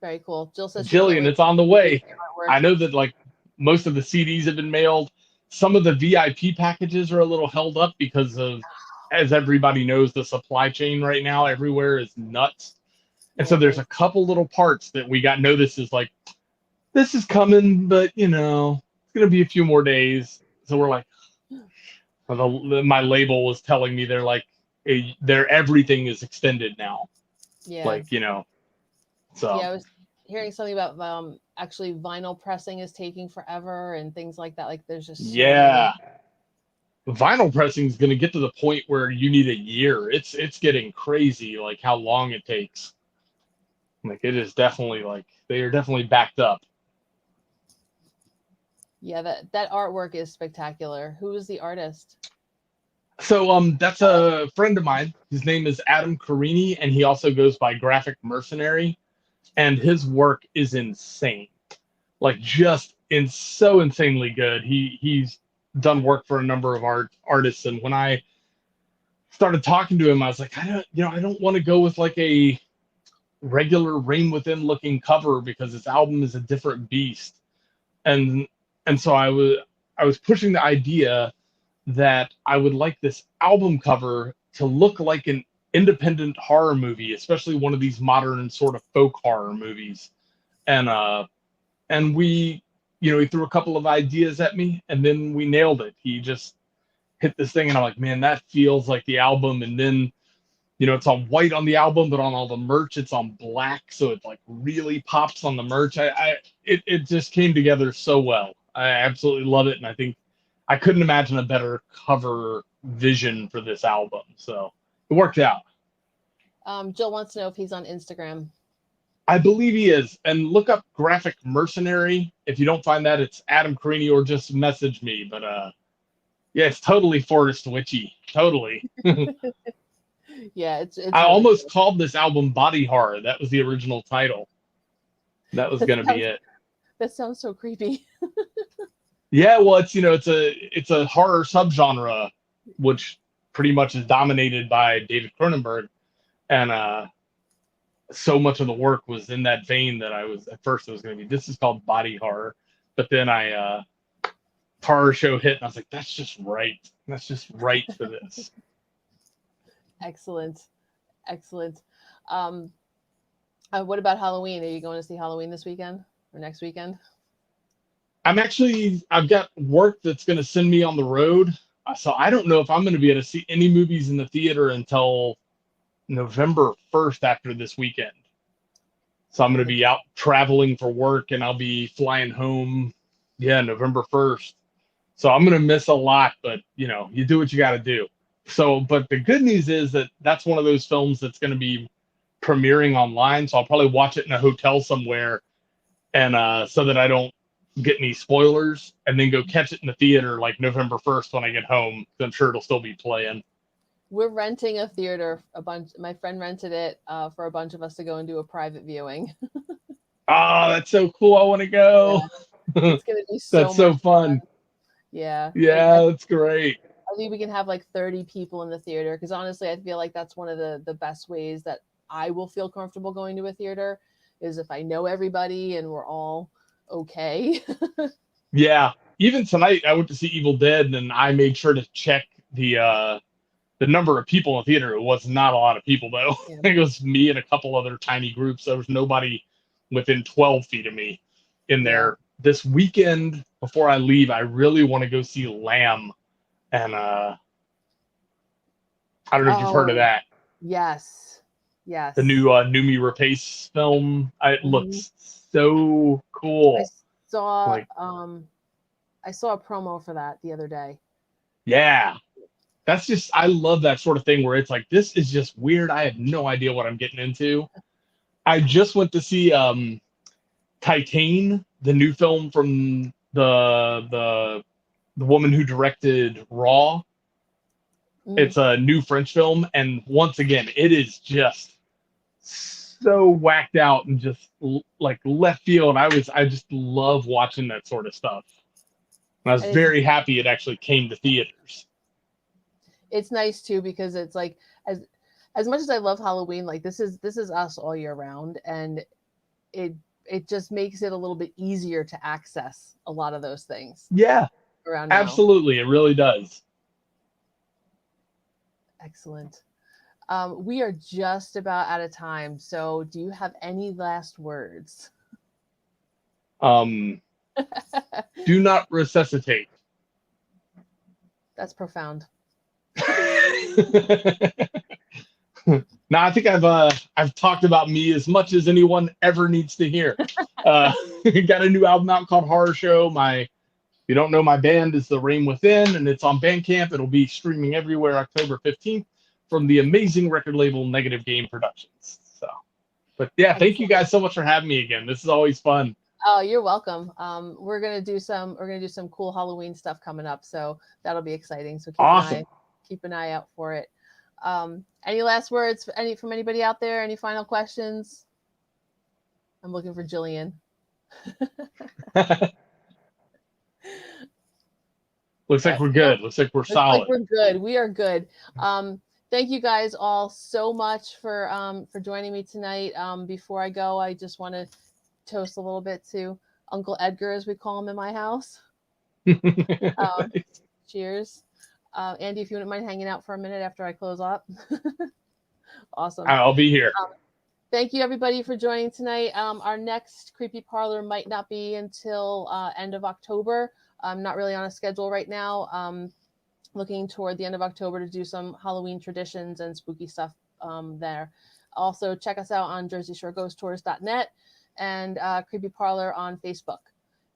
Very cool. Jill says she can't Jillian, wait it's on the to see way. your artwork. I know that like most of the CDs have been mailed. Some of the VIP packages are a little held up because of, as everybody knows, the supply chain right now everywhere is nuts. And Yeah, so it there's is. a couple little parts that we got notices like, this is coming, but it's going to be a few more days. So we're like, my label was telling me they're like, their everything is extended now. Yeah. Like, so Yeah, I was hearing something about actually vinyl pressing is taking forever and things like that. Like there's just so many. yeah. Vinyl pressing is going to get to the point where you need a year. It's getting crazy, like how long it takes. Like it is definitely like they are definitely backed up. Yeah, that artwork is spectacular. Who is the artist? So that's a friend of mine. His name is Adam Carini, and he also goes by Graphic Mercenary. And his work is insane, like just so insanely good. He's done work for a number of artists, and when I started talking to him, I was like, I don't want to go with like a regular Rain Within looking cover because this album is a different beast. And so I was pushing the idea that I would like this album cover to look like an independent horror movie, especially one of these modern sort of folk horror movies. And we, he threw a couple of ideas at me and then we nailed it. He just hit this thing and I'm like, man, that feels like the album. And then it's on white on the album, but on all the merch, it's on black. So it like really pops on the merch. It just came together so well. I absolutely love it. And I think I couldn't imagine a better cover vision for this album. So it worked out. Jill wants to know if he's on Instagram. I believe he is. And look up Graphic Mercenary. If you don't find that, it's Adam Carini or just message me. But yeah, it's totally Forest Witchy. Totally. Yeah, it's I really almost cool. called this album Body Horror. That was the original title. That was That gonna be sounds, it. that sounds so creepy. Yeah, well, it's a horror subgenre, which pretty much is dominated by David Cronenberg, and so much of the work was in that vein that I was at first it was gonna be this is called body horror, but then horror show hit and I was like that's just right. That's just right for this. Excellent. Excellent. Um, what about Halloween? Are you going to see Halloween this weekend or next weekend? I've got work that's gonna send me on the road, so I don't know if I'm gonna be able to see any movies in the theater until November 1st after this weekend. So I'm going to be out traveling for work and I'll be flying home. Yeah, November 1st. So I'm going to miss a lot, but you do what you got to do. So, but the good news is that that's one of those films that's going to be premiering online. So I'll probably watch it in a hotel somewhere and so that I don't get any spoilers and then go catch it in the theater like November 1st when I get home. I'm sure it'll still be playing. We're renting a theater. My friend rented it for a bunch of us to go and do a private viewing. Oh, that's so cool. I want to go. Yeah, it's gonna be so That's so much fun. fun. Yeah. Yeah, that's great. I think we can have like 30 people in the theater because honestly, I feel like that's one of the best ways that I will feel comfortable going to a theater is if I know everybody and we're all okay. Yeah. Even tonight, I went to see Evil Dead, and I made sure to check the number of people in the theater. It was not a lot of people though. Yeah. I think it was me and a couple other tiny groups. There was nobody within 12 feet of me in there. This weekend before I leave, I really want to go see Lamb, and I don't know if you've heard of Oh, that. yes. The Yes. new Numi Rapace film. It Mhm. looks so I cool. saw Like, I saw a promo for that the other day. yeah, that's just I love that sort of thing where it's like this is just weird. I have no idea what I'm getting into. I just went to see Titan, the new film from the woman who directed Raw. Mhm. It's a new French film, and once again, it is just so whacked out and just like left field. I just love watching that sort of stuff. And I was And it's very happy it actually came to theaters. it's nice too because it's like as much as I love Halloween, like this is us all year round and it it just makes it a little bit easier to access a lot of those things Yeah, around now. absolutely, it really does. Excellent. We are just about out of time. So, do you have any last words? Um, do not resuscitate. That's profound. Now I think I've talked about me as much as anyone ever needs to hear. Got a new album out called Horror Show. If you don't know, my band is The Rain Within, and it's on Bandcamp. It'll be streaming everywhere October 15th from the amazing record label Negative Game Productions. So, but yeah, thank you Excellent. guys so much for having me again. This is always fun. Oh, you're welcome. We're gonna do some cool Halloween stuff coming up, so that'll be exciting. So Awesome. keep an eye out for it. Any last words from anybody out there? Any final questions? I'm looking for Jillian. Looks like we're No, good. Looks like we're looks like solid. we're good. We are good. Thank you guys all so much for joining me tonight. Before I go, I just want to toast a little bit to Uncle Edgar, as we call him in my house. Um, cheers. Andy, if you wouldn't mind hanging out for a minute after I close up. Awesome. I'll be here. Thank you, everybody, for joining tonight. Our next Creepy Parlor might not be until end of October. I'm not really on a schedule right now. Looking toward the end of October to do some Halloween traditions and spooky stuff there. Also, check us out on JerseyShoreGhostTours.net and Creepy Parlor on Facebook.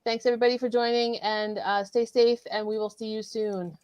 Thanks, everybody, for joining, and stay safe, and we will see you soon.